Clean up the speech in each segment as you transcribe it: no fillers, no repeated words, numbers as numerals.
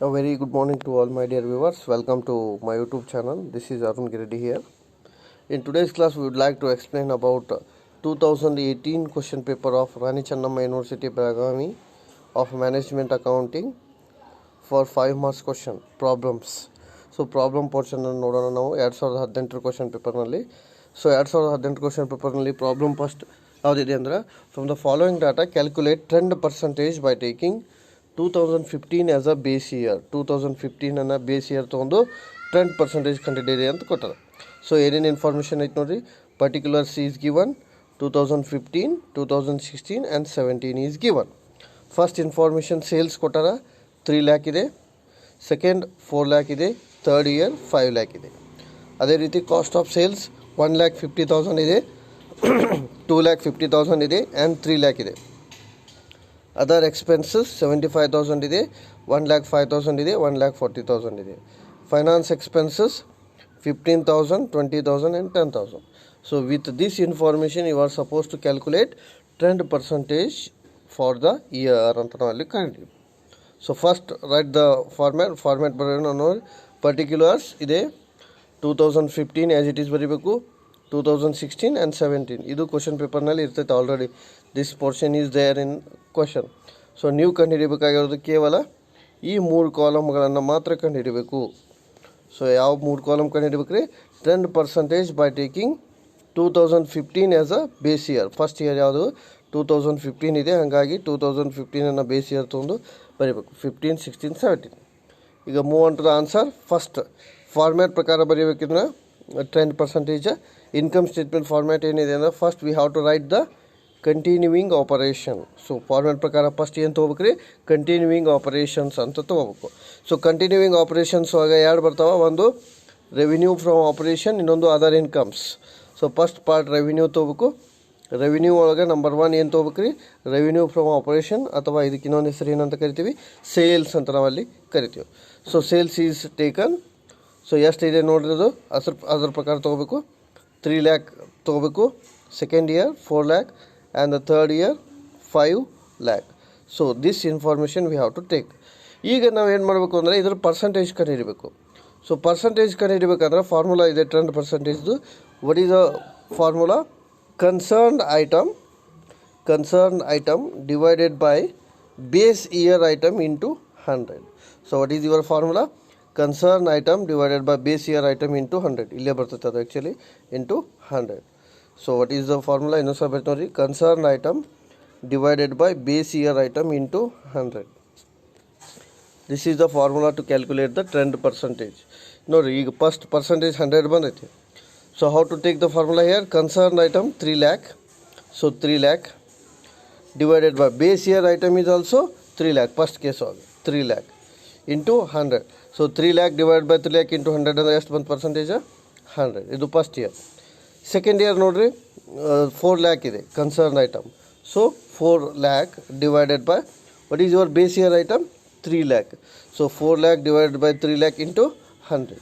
A very good morning to all my dear viewers. Welcome to my YouTube channel. This is Arun Giredi here. In today's class, we would like to explain about 2018 question paper of Rani Channamma University, Belagavi of Management Accounting for 5 marks question problems. So problem portion ನೋಡೋಣ ನಾವು 2018 question ಪೇಪರ್ನಲ್ಲಿ. So 2018 question ಪೇಪರ್ನಲ್ಲಿ problem first ಯಾವುದಿದೆ ಅಂದರೆ from the following data calculate trend percentage by taking 2015 as a base year. 2015 ಅನ್ನು base year ತೊಗೊಂಡು trend percentage ಕಂಡಿದ್ದೀರಿ ಅಂತ ಕೊಟ್ಟಾರೆ. ಸೊ ಏನೇನು ಇನ್ಫಾರ್ಮೇಷನ್ ಐತೆ ನೋಡಿರಿ. Particulars is given 2015, 2016 and 17 is given. First information sales ಕೊಟ್ಟಾರ 3 lakh ಇದೆ, ಸೆಕೆಂಡ್ 4 lakh ಇದೆ, ಥರ್ಡ್ ಇಯರ್ 5 lakh ಇದೆ. ಅದೇ ರೀತಿ ಕಾಸ್ಟ್ ಆಫ್ ಸೇಲ್ಸ್ 1,50,000 ಇದೆ, 2,50,000 ಇದೆ ಆ್ಯಂಡ್ 3 lakh ಇದೆ. ಅದರ್ ಎಕ್ಸ್ಪೆನ್ಸಸ್ 75,000 ಇದೆ, 1,05,000 ಇದೆ, 1,40,000 ಇದೆ. Finance expenses 15,000, 20,000 and 10,000. So with this information you are suppose to calculate trend percentage for the year ಅಂತ ನಾವು ಅಲ್ಲಿ ಕಂಡಿದ್ದೀವಿ. So first write the format ಬರೋಣ ನೋಡಿ. ಪರ್ಟಿಕ್ಯುಲರ್ಸ್ ಇದೆ 2015 ಆ್ಯಸ್ ಇಟ್ ಈಸ್ ಬರೀಬೇಕು, 2016 ಆ್ಯಂಡ್ 17 ಇದು ಕ್ವಶನ್ ಪೇಪರ್ನಲ್ಲಿ ಇರ್ತೈತೆ already. This portion is there in question. So ನೀವು ಕಂಡುಹಿಡಿಬೇಕಾಗಿರೋದು ಕೇವಲ ಈ 3 ಕಾಲಮ್ಗಳನ್ನು ಮಾತ್ರ ಕಂಡುಹಿಡಿಬೇಕು. ಸೊ ಯಾವ 3 ಕಾಲಮ್ ಕಂಡುಹಿಡಿಬೇಕು ರೀ? Trend percentage by taking 2015 as a base year. First year ಯಾವುದು 2015 ಇದೆ, ಹಾಗಾಗಿ 2015 ಬೇಸ್ ಇಯರ್ ತೊಗೊಂಡು ಬರೀಬೇಕು. 15, 16, 17. ಈಗ move on to the answer. First format ಪ್ರಕಾರ ಬರೀಬೇಕಿದ್ರೆ trend percentage income statement format ಏನಿದೆ ಅಂದರೆ first we have to write the continuing operation. So format ಪ್ರಕಾರ ಫಸ್ಟ್ ಏನು ತೊಗೋಬೇಕು ರೀ? ಕಂಟಿನ್ಯೂವಿಂಗ್ ಆಪರೇಷನ್ಸ್ ಅಂತ ತೊಗೋಬೇಕು. ಸೊ ಕಂಟಿನ್ಯೂವಿಂಗ್ ಆಪರೇಷನ್ಸ್ ಒಳಗೆ ಎರಡು ಬರ್ತಾವೆ, ಒಂದು ರೆವಿನ್ಯೂ ಫ್ರಮ್ ಆಪರೇಷನ್, ಇನ್ನೊಂದು other incomes. So first part revenue ತೊಗೋಬೇಕು. ರೆವಿನ್ಯೂ ಒಳಗೆ ನಂಬರ್ 1 ಏನು ತೊಗೋಬೇಕು ರೀ? ರೆವಿನ್ಯೂ ಫ್ರಮ್ ಆಪರೇಷನ್, ಅಥವಾ ಇದಕ್ಕೆ ಇನ್ನೊಂದು ಹೆಸರು ಏನಂತ ಕರಿತೀವಿ? ಸೇಲ್ಸ್ ಅಂತ ನಾವಲ್ಲಿ ಕರಿತೀವಿ. So sales is taken. So ಎಷ್ಟಿದೆ ನೋಡ್ರಿ ಅದು ಅದ್ರ ಪ್ರಕಾರ ತೊಗೋಬೇಕು. 3 lakh ತೊಗೋಬೇಕು. Second year 4 lakh and the third year 5 lakh. So this information we have to take. ಈಗ ನಾವು ಏನು ಮಾಡಬೇಕು ಅಂದರೆ ಇದ್ರ ಪರ್ಸೆಂಟೇಜ್ ಕಂಡುಹಿಡಬೇಕು. ಸೊ ಪರ್ಸೆಂಟೇಜ್ ಕಂಡುಹಿಡಬೇಕಾದ್ರೆ ಫಾರ್ಮುಲಾ ಇದೆ ಟ್ರೆಂಡ್ ಪರ್ಸೆಂಟೇಜ್ದು. What is the formula? Concerned item divided by base year item into 100. So what is your formula? Concerned item divided by base year item into 100. ಇಲ್ಲೇ ಬರ್ತದೆ ಅದು actually into 100. So what is the formula? ಇನ್ನೊಂದು ಸಲ ಬರ್ತೀವಿ ನೋಡಿ. Concerned item divided by base year item into 100. This is the formula to calculate the trend percentage. ನೋಡಿರಿ, ಈಗ first percentage 100 ಬಂದೈತಿ. So how to take the formula here? Concerned item 3 lakh. So 3 lakh divided by base year item is also 3 lakh. First case all 3 lakh into 100. So 3 lakh divided by 3 lakh into 100 ಅಂದರೆ ಎಷ್ಟು ಬಂತು percentage? 100. ಇದು first year. Second year ನೋಡಿರಿ 4 lakh ಇದೆ concern item. So 4 lakh divided by what is your base year item? 3 lakh. So 4 lakh divided by 3 lakh into 100.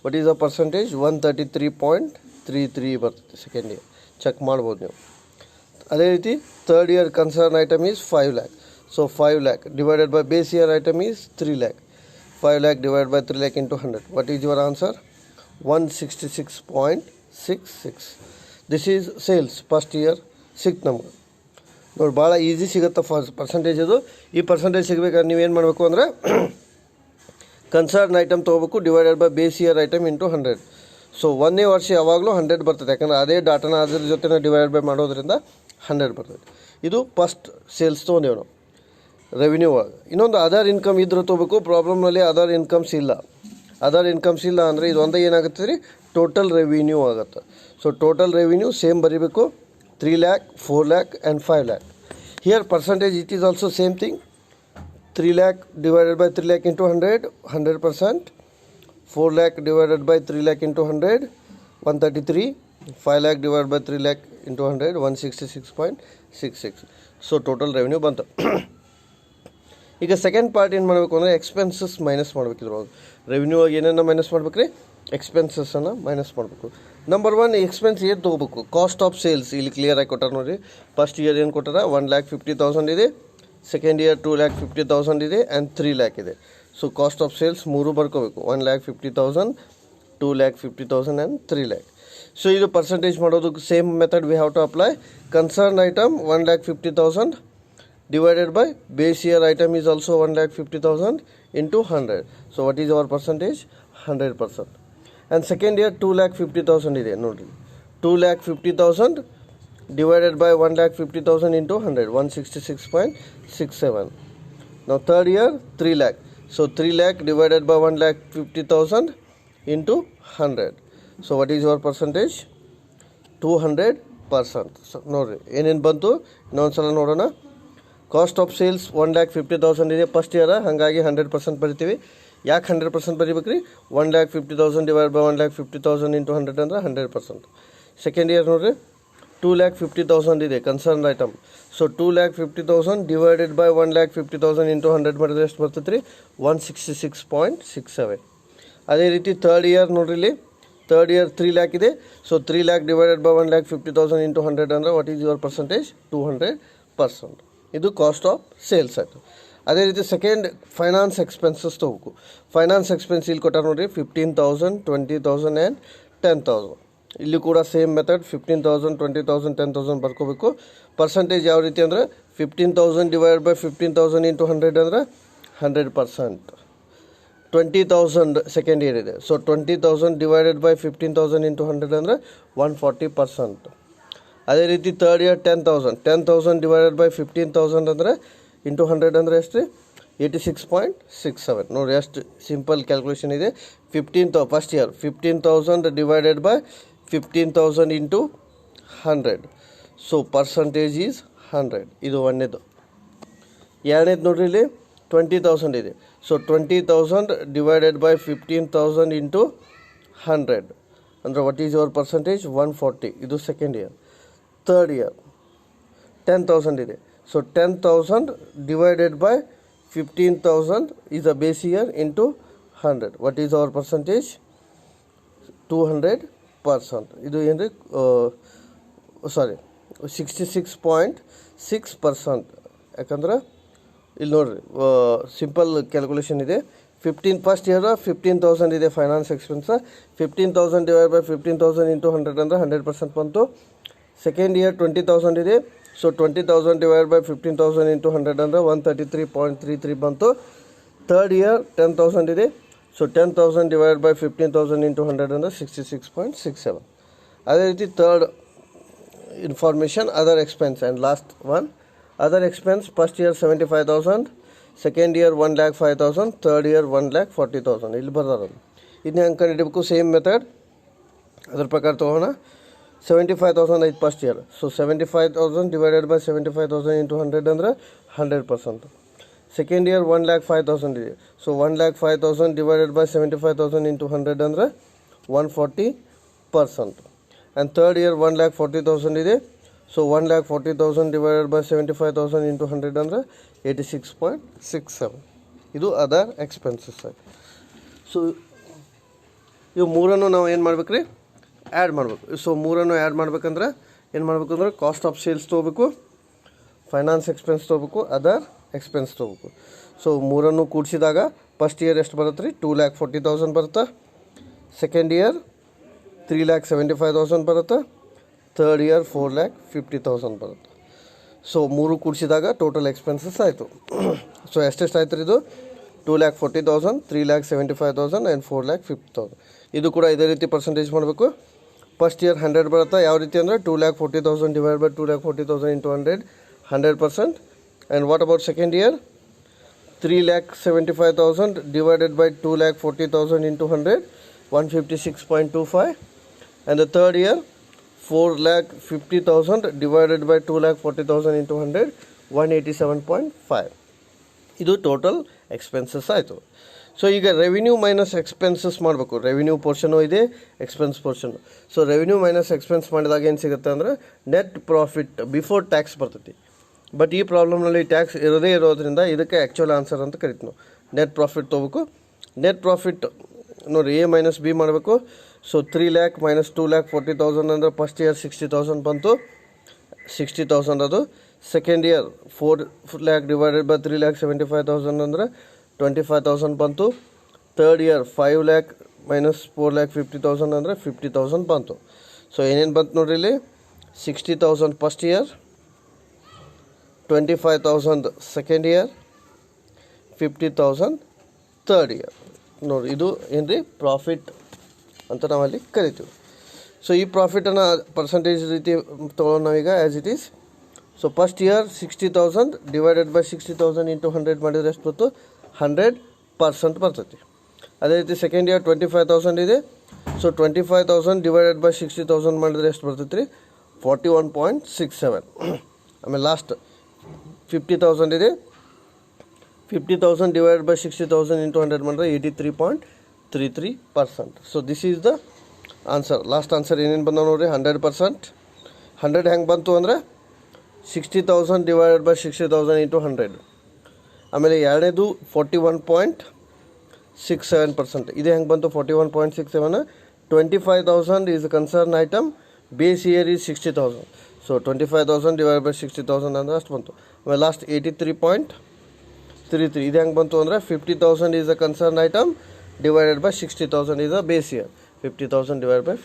What is the percentage? 133.33 ಬರ್ತದೆ second year. Check ಮಾಡ್ಬೋದು ನೀವು. ಅದೇ ರೀತಿ third year concern item is 5 lakh. So 5 lakh divided by base year item is 3 lakh. 5 lakh divided by 3 lakh into 100. What is your answer? 166.66. This is sales first year ಸಿಕ್ತು ನಮ್ಗೆ. ನೋಡಿ, ಭಾಳ easy ಸಿಗುತ್ತೆ percentage ಅದು. ಈ percentage ಸಿಗಬೇಕಾದ್ರೆ ನೀವೇನು ಮಾಡಬೇಕು ಅಂದರೆ ಕನ್ಸರ್ನ್ ಐಟಮ್ ತೊಗೋಬೇಕು divided by base year atom into 100. So ಒಂದನೇ ವರ್ಷ ಯಾವಾಗಲೂ 100 ಬರ್ತದೆ, ಯಾಕಂದರೆ ಅದೇ ಡಾಟಾನ ಅದ್ರ ಜೊತೆ ಡಿವೈಡ್ ಬೈ ಮಾಡೋದ್ರಿಂದ 100 ಬರ್ತದೆ. ಇದು ಫಸ್ಟ್ ಸೇಲ್ಸ್ ತೊಗೊಂಡೇವು ನಾವು ರೆವಿನ್ಯೂ ಒಳಗೆ. ಇನ್ನೊಂದು ಅದರ್ ಇನ್ಕಮ್ ಇದ್ರೆ ತೊಗೋಬೇಕು. ಪ್ರಾಬ್ಲಮ್ನಲ್ಲಿ ಅದರ್ ಇನ್ಕಮ್ಸ್ ಇಲ್ಲ ಅಂದರೆ ಇದು ಒಂದೇ ಏನಾಗುತ್ತೆ ರೀ? ಟೋಟಲ್ ರೆವಿನ್ಯೂ ಆಗುತ್ತೆ. ಸೊ ಟೋಟಲ್ ರೆವಿನ್ಯೂ ಸೇಮ್ ಬರೀಬೇಕು. 3 lakh, 4 lakh and 5 lakh. Here percentage it is also same thing. 3 lakh divided by 3 lakh into 100, 100%. 4 lakh divided by 3 lakh into 100, 133. 5 lakh divided by 3 lakh into 100, 166.66. So total revenue ಬಂತು. ಈಗ second part ಏನು ಮಾಡಬೇಕು ಅಂದರೆ expenses minus ಮಾಡಬೇಕಿದ್ರು. Revenue ಆಗಿ ಏನೇನು minus ಮಾಡ್ಬೇಕು ರೀ? ಎಕ್ಸ್ಪೆನ್ಸಸ್ಸನ್ನು minus ಮಾಡಬೇಕು. ನಂಬರ್ 1 ಎಕ್ಸ್ಪೆನ್ಸ್ ಏನು ತೊಗೋಬೇಕು? ಕಾಸ್ಟ್ ಆಫ್ ಸೇಲ್ಸ್ ಇಲ್ಲಿ ಕ್ಲಿಯರಾಗಿ ಕೊಟ್ಟಾರೆ ನೋಡಿ. ಫಸ್ಟ್ ಇಯರ್ ಏನು ಕೊಟ್ಟಾರ? 1,50,000 ಇದೆ, ಸೆಕೆಂಡ್ ಇಯರ್ 2,50,000 ಇದೆ ಆ್ಯಂಡ್ 3 lakh ಇದೆ. ಸೊ ಕಾಸ್ಟ್ ಆಫ್ ಸೇಲ್ಸ್ ಮೂರು ಬರ್ಕೋಬೇಕು. 1,50,000, 2,50,000 ಆ್ಯಂಡ್ 3 lakh. ಸೊ ಇದು ಪರ್ಸೆಂಟೇಜ್ ಮಾಡೋದಕ್ಕೆ same method we have to apply. Concern item 1,50,000 divided by base year item is also 1,50,000 into 100. So what is our percentage? 100%. And second year 2,50,000 ಇದೆ ನೋಡ್ರಿ. 2,50,000 divided by 1,50,000 into 100, 166.67. Now third year 3 lakh. So 3 lakh divided by 1,50,000 into 100. So what is your percentage? 200%. So ನೋಡ್ರಿ ಏನೇನು ಬಂತು ಇನ್ನೊಂದ್ಸಲ ನೋಡೋಣ. Cost of sales 1,50,000 ಇದೆ first year, ಹಾಗಾಗಿ 100% ಬರಿತೀವಿ. ಯಾಕೆ 100% ಬರಿಬೇಕ್ರಿ? 1,50,000 ಡಿವೈಡ್ ಬೈ 1,50,000 ಇಂಟು 100 ಅಂದ್ರೆ 100%. ಸೆಕೆಂಡ್ ಇಯರ್ ನೋಡ್ರಿ 2,50,000 ಇದೆ concern item. So 2,50,000 divided by 1,50,000 into 100 ಮಾಡಿದ್ರೆ ಎಷ್ಟು ಬರ್ತೈತೆ ರೀ? 166.67. ಅದೇ ರೀತಿ ಥರ್ಡ್ ಇಯರ್ ನೋಡ್ರಿ, ಇಲ್ಲಿ ಥರ್ಡ್ ಇಯರ್ 3 lakh ಇದೆ. So 3 lakh divided by 1,50,000 into 100 ಅಂದರೆ ವಾಟ್ ಈಸ್ ಯುವರ್ ಪರ್ಸೆಂಟೇಜ್? 200%. ಇದು ಕಾಸ್ಟ್ ಆಫ್ ಸೇಲ್ಸ್ ಆಯಿತು. ಅದೇ ರೀತಿ ಸೆಕೆಂಡ್ ಫೈನಾನ್ಸ್ ಎಕ್ಸ್ಪೆನ್ಸಸ್ ತೊಗೋಬೇಕು. ಫೈನಾನ್ಸ್ ಎಕ್ಸ್ಪೆನ್ಸ್ ಇಲ್ಲಿ ಕೊಟ್ಟಾರೆ ನೋಡಿರಿ, 15,000, 20,000 ಆ್ಯಂಡ್ 10,000. ಇಲ್ಲಿ ಕೂಡ ಸೇಮ್ ಮೆಥಡ್ 15,000, 20,000, 10,000 ಬರ್ಕೋಬೇಕು. ಪರ್ಸೆಂಟೇಜ್ ಯಾವ ರೀತಿ ಅಂದರೆ 15,000 ಡಿವೈಡ್ ಬೈ 15,000 ಇಂಟು 100 ಅಂದರೆ 100%. 20,000 ಸೆಕೆಂಡ್ ಇಯರ್ ಇದೆ. ಸೊ 20,000 ಡಿವೈಡೆಡ್ ಬೈ 15,000 ಇಂಟು 100 ಅಂದರೆ 140%. ಅದೇ ರೀತಿ ಥರ್ಡ್ ಇಯರ್ 10,000 ಡಿವೈಡೆಡ್ ಬೈ 15,000 ಅಂದರೆ ಇಂಟು 100 ಅಂದರೆ ಎಷ್ಟು? 86.67. ನೋಡಿ ಎಷ್ಟು ಸಿಂಪಲ್ ಕ್ಯಾಲ್ಕುಲೇಷನ್ ಇದೆ. First year 15,000 divided by 15,000 into 100. So percentage is 100. ಇದು ಒಂದೇದು. ಎರಡನೇದು ನೋಡ್ರಿ, ಇಲ್ಲಿ 20,000 ಇದೆ. ಸೊ 20,000 ಡಿವೈಡೆಡ್ ಬೈ 15,000 ಇಂಟು 100 ಅಂದರೆ ವಾಟ್ ಈಸ್ ಯುವರ್ ಪರ್ಸಂಟೇಜ್? 140. ಇದು ಸೆಕೆಂಡ್ ಇಯರ್. ಥರ್ಡ್ ಇಯರ್ 10,000 ಇದೆ. So 10,000 divided by 15,000 is a base year into 100. What is our percentage? 200%. ಇದು ಏನು ರೀ? 66.6%. ಯಾಕಂದ್ರೆ ಇಲ್ಲಿ ನೋಡ್ರಿ ಸಿಂಪಲ್ ಕ್ಯಾಲ್ಕುಲೇಷನ್ ಇದೆ. ಫಸ್ಟ್ ಇಯರ್ 15,000 ಇದೆ finance expense. 15,000 divide by 15,000 into 100 ಅಂದರೆ 100% ಬಂತು. ಸೆಕೆಂಡ್ ಇಯರ್ 20,000 ಇದೆ. ಸೊ 20,000 ಡಿವೈಡ್ ಬೈ 15,000 ಇಂಟು 100 ಅಂದರೆ 133.33 ಬಂತು. ಥರ್ಡ್ ಇಯರ್ 10,000 ಇದೆ. ಸೊ 10,000 ಡಿವೈಡ್ ಬೈ 15,000 ಇಂಟು 100 ಅಂದರೆ 66.67. ಅದೇ ರೀತಿ third information other expense and last one other expense. First year 75,000, second year 1,05,000, third year 1,40,000. ಇಲ್ಲಿ ಬರ್ದಾರ. ಇದನ್ನ ಹೆಂಗೆ ಕಂಡುಹಿಡಬೇಕು? ಸೇಮ್ ಮೆಥಡ್ ಅದ್ರ ಪ್ರಕಾರ ತೊಗೋಣ. 75,000 ಐದು first year. So 75,000 divided by 75,000 into 100 ಅಂದರೆ 100%. ಸೆಕೆಂಡ್ ಇಯರ್ 1,05,000 ಇದೆ. ಸೊ 1,05,000 ಡಿವೈಡೆಡ್ ಬೈ 75,000 ಇಂಟು 100 ಅಂದರೆ 140%. ಆ್ಯಂಡ್ ಥರ್ಡ್ ಇಯರ್ 1,40,000 ಇದೆ. ಸೊ 1,40,000 ಡಿವೈಡೆಡ್ ಬೈ 75,000 ಇಂಟು 100 ಅಂದರೆ 86.67. ಇದು ಅದರ್ ಎಕ್ಸ್ಪೆನ್ಸಸ್ ಆಯ್ತು. ಸೊ ಇವು ಮೂರನ್ನು ನಾವು ಏನು ಮಾಡ್ಬೇಕು ರೀ? ಆ್ಯಡ್ ಮಾಡಬೇಕು. ಸೊ ಮೂರನ್ನು ಆ್ಯಡ್ ಮಾಡ್ಬೇಕಂದ್ರೆ ಏನು ಮಾಡಬೇಕು ಅಂದ್ರೆ ಕಾಸ್ಟ್ ಆಫ್ ಸೇಲ್ಸ್ ತೊಗೋಬೇಕು, ಫೈನಾನ್ಸ್ ಎಕ್ಸ್ಪೆನ್ಸ್ ತೊಗೋಬೇಕು, ಅದರ್ ಎಕ್ಸ್ಪೆನ್ಸ್ ತೊಗೋಬೇಕು. ಸೊ ಮೂರನ್ನು ಕೂಡಿಸಿದಾಗ ಫಸ್ಟ್ ಇಯರ್ ಎಷ್ಟು ಬರುತ್ತೆ ರೀ? 2,40,000 ಬರುತ್ತೆ. ಸೆಕೆಂಡ್ ಇಯರ್ 3,75,000 ಬರುತ್ತೆ. ಥರ್ಡ್ ಇಯರ್ 4,50,000 ಬರುತ್ತೆ. ಸೊ ಮೂರು ಕೂಡಿಸಿದಾಗ ಟೋಟಲ್ ಎಕ್ಸ್ಪೆನ್ಸಸ್ ಆಯಿತು. ಸೊ ಎಷ್ಟೆಷ್ಟು ಆಯ್ತು ರೀ? ಇದು 2,40,000, 3,75,000 ಆ್ಯಂಡ್ 4,50,000. ಇದು ಕೂಡ ಇದೇ ರೀತಿ ಪರ್ಸೆಂಟೇಜ್ ಮಾಡಬೇಕು. ಫಸ್ಟ್ ಇಯರ್ 100 ಬರುತ್ತೆ. ಯಾವ ರೀತಿ ಅಂದರೆ 2,40,000 divide by 2,40,000 into 100, 100%. And what about second year? 3,75,000 divided by 2,40,000 into 100, 156.25. And the third year 4,50,000 divided by 2,40,000 into 100, 187.5. ಇದು ಟೋಟಲ್ ಎಕ್ಸ್ಪೆನ್ಸಸ್ ಆಯಿತು. ಸೊ ಈಗ ರೆವಿನ್ಯೂ ಮೈನಸ್ ಎಕ್ಸ್ಪೆನ್ಸಸ್ ಮಾಡಬೇಕು. ರೆವಿನ್ಯೂ ಪೋರ್ಷನು ಇದೆ, expense portion. So revenue minus expense ಮಾಡಿದಾಗ ಏನು ಸಿಗುತ್ತೆ ಅಂದರೆ net profit before tax ಬರ್ತೈತಿ. ಬಟ್ ಈ ಪ್ರಾಬ್ಲಮ್ನಲ್ಲಿ ಟ್ಯಾಕ್ಸ್ ಇರೋದೇ ಇರೋದ್ರಿಂದ ಇದಕ್ಕೆ ಆ್ಯಕ್ಚುಯಲ್ ಆನ್ಸರ್ ಅಂತ ಕರಿತೀವಿ ನಾವು. ನೆಟ್ ಪ್ರಾಫಿಟ್ ತೊಗೋಬೇಕು. ನೆಟ್ ಪ್ರಾಫಿಟ್ ನೋಡಿ ಎ ಮೈನಸ್ ಬಿ ಮಾಡಬೇಕು. ಸೊ 3 lakh ಮೈನಸ್ 2,40,000 ಅಂದರೆ ಫಸ್ಟ್ ಇಯರ್ 60,000 ಬಂತು. 60,000 ಅದು. Second year 4 lakh divided by 3,75,000 ಅಂದರೆ 25,000 ಬಂತು. ಥರ್ಡ್ ಇಯರ್ 5 lakh ಮೈನಸ್ 4,50,000 ಅಂದರೆ 50,000 ಬಂತು. ಸೊ ಏನೇನು ಬಂತು ನೋಡ್ರಿ ಇಲ್ಲಿ, 60,000 first year, 25,000 second year, 50,000 third year. ನೋಡಿರಿ ಇದು ಏನು ರೀ ಪ್ರಾಫಿಟ್ ಅಂತ ನಾವಲ್ಲಿ ಕರಿತೀವಿ. ಸೊ ಈ ಪ್ರಾಫಿಟನ್ನು ಪರ್ಸಂಟೇಜ್ ರೀತಿ ತೊಗೊಳ್ಳೋಣ ನಾವೀಗ as it is. So first year 60,000 divided by 60,000 into 100 ಮಾಡಿದರೆ ಎಷ್ಟು ಬಂತು, 100% ಬರ್ತೈತಿ. ಅದೇ ರೀತಿ ಸೆಕೆಂಡ್ ಇಯರ್ 25,000 ಇದೆ. ಸೊ 25,000 ಡಿವೈಡೆಡ್ ಬೈ 60,000 ಮಾಡಿದರೆ ಎಷ್ಟು ಬರ್ತೈತಿ ರೀ, 41.67. ಆಮೇಲೆ ಲಾಸ್ಟ್ 50,000 ಇದೆ. 50,000 ಡಿವೈಡೆಡ್ ಬೈ 60,000 ಇಂಟು 100 ಮಾಡಿದ್ರೆ 83.33%. So this is the answer. Last answer ಏನೇನು ಬಂದ ನೋಡಿರಿ, 100%. 100 ಹೆಂಗೆ ಬಂತು ಅಂದರೆ 60,000 ಡಿವೈಡೆಡ್ ಬೈ 60,000 ಇಂಟು 100. ಆಮೇಲೆ ಎರಡನೇದು 41.67%. ಇದು ಹೆಂಗೆ ಬಂತು 41.67. 25,000 is concern item, base year is 60,000. So 25,000 divide by 60,000 ಅಂದರೆ ಅಷ್ಟು ಬಂತು. ಆಮೇಲೆ ಲಾಸ್ಟ್ 83.33. ಇದು ಹೆಂಗೆ ಬಂತು ಅಂದರೆ 50,000 is a concern item divided by 60,000 is a base year. 50,000 divide by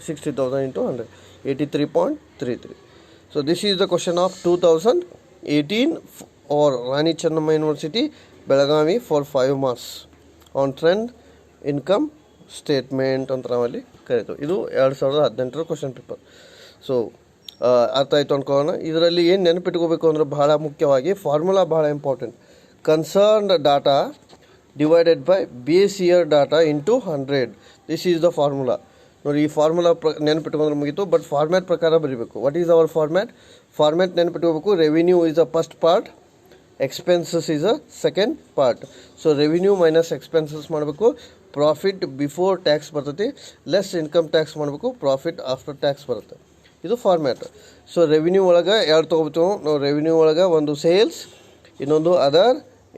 60,000 into 100, 83.33. So this is the question of 2018 or Rani Chennamma University, Belagavi for 5 marks on trend income statement ಅಂತ ನಾವಲ್ಲಿ ಕರೀತೀವಿ. ಇದು 2018ರ question paper. So ಅರ್ಥ ಆಯಿತು ಅನ್ಕೋಣ. ಇದರಲ್ಲಿ ಏನು ನೆನಪಿಟ್ಕೋಬೇಕು ಅಂದರೆ ಭಾಳ ಮುಖ್ಯವಾಗಿ ಫಾರ್ಮುಲಾ ಭಾಳ important. Concerned data divided by base year data into 100. This is the formula. ನೋಡಿ ಈ ಫಾರ್ಮುಲಾ ನೆನಪಿಟ್ಕೊಂಡ್ರೆ ಮುಗೀತು. ಬಟ್ ಫಾರ್ಮ್ಯಾಟ್ ಪ್ರಕಾರ ಬರೀಬೇಕು. What is our format? Format ನೆನಪಿಟ್ಕೋಬೇಕು. Revenue is a first part, expenses is a second part. So revenue minus expenses ಮಾಡಬೇಕು. Profit before tax ಬರ್ತೈತಿ, less income tax ಮಾಡಬೇಕು, ಪ್ರಾಫಿಟ್ ಆಫ್ಟರ್ ಟ್ಯಾಕ್ಸ್ ಬರುತ್ತೆ. ಇದು ಫಾರ್ಮ್ಯಾಟ್. ಸೊ ರೆವಿನ್ಯೂ ಒಳಗೆ ಎರಡು ತೊಗೋತೀವಿ ನಾವು. ರೆವಿನ್ಯೂ ಒಳಗೆ ಒಂದು ಸೇಲ್ಸ್, ಇನ್ನೊಂದು ಅದರ್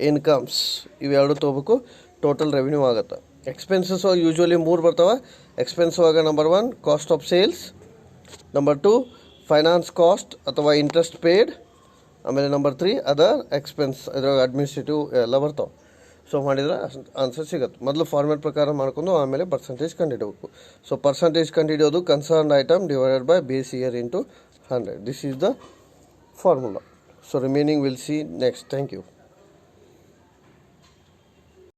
ಇನ್ಕಮ್ಸ್, ಇವೆರಡು ತೊಗೋಬೇಕು. ಟೋಟಲ್ ರೆವಿನ್ಯೂ ಆಗುತ್ತೆ. ಎಕ್ಸ್ಪೆನ್ಸಸ್ ಯೂಶ್ವಲಿ 3 ಬರ್ತಾವೆ. ಎಕ್ಸ್ಪೆನ್ಸ್ ಒಳಗೆ number 1 cost of sales, number 2 finance cost ಅಥವಾ ಇಂಟ್ರೆಸ್ಟ್ ಪೇಯ್ಡ್, ಆಮೇಲೆ ನಂಬರ್ 3 ಅದರ್ ಎಕ್ಸ್ಪೆನ್ಸ್, ಇದ್ರಾಗ ಅಡ್ಮಿನಿಸ್ಟ್ರೇಟಿವ್ ಎಲ್ಲ ಬರ್ತಾವೆ. ಸೊ ಮಾಡಿದ್ರೆ ಆನ್ಸರ್ ಸಿಗುತ್ತೆ. ಮೊದಲು ಫಾರ್ಮ್ಯಾಟ್ ಪ್ರಕಾರ ಮಾಡ್ಕೊಂಡು ಆಮೇಲೆ ಪರ್ಸಂಟೇಜ್ ಕಂಡುಹಿಡಬೇಕು. ಸೊ ಪರ್ಸಂಟೇಜ್ ಕಂಡುಹಿಡಿಯೋದು concerned item divided by base year into 100. This is the formula. So remaining will see next. Thank you.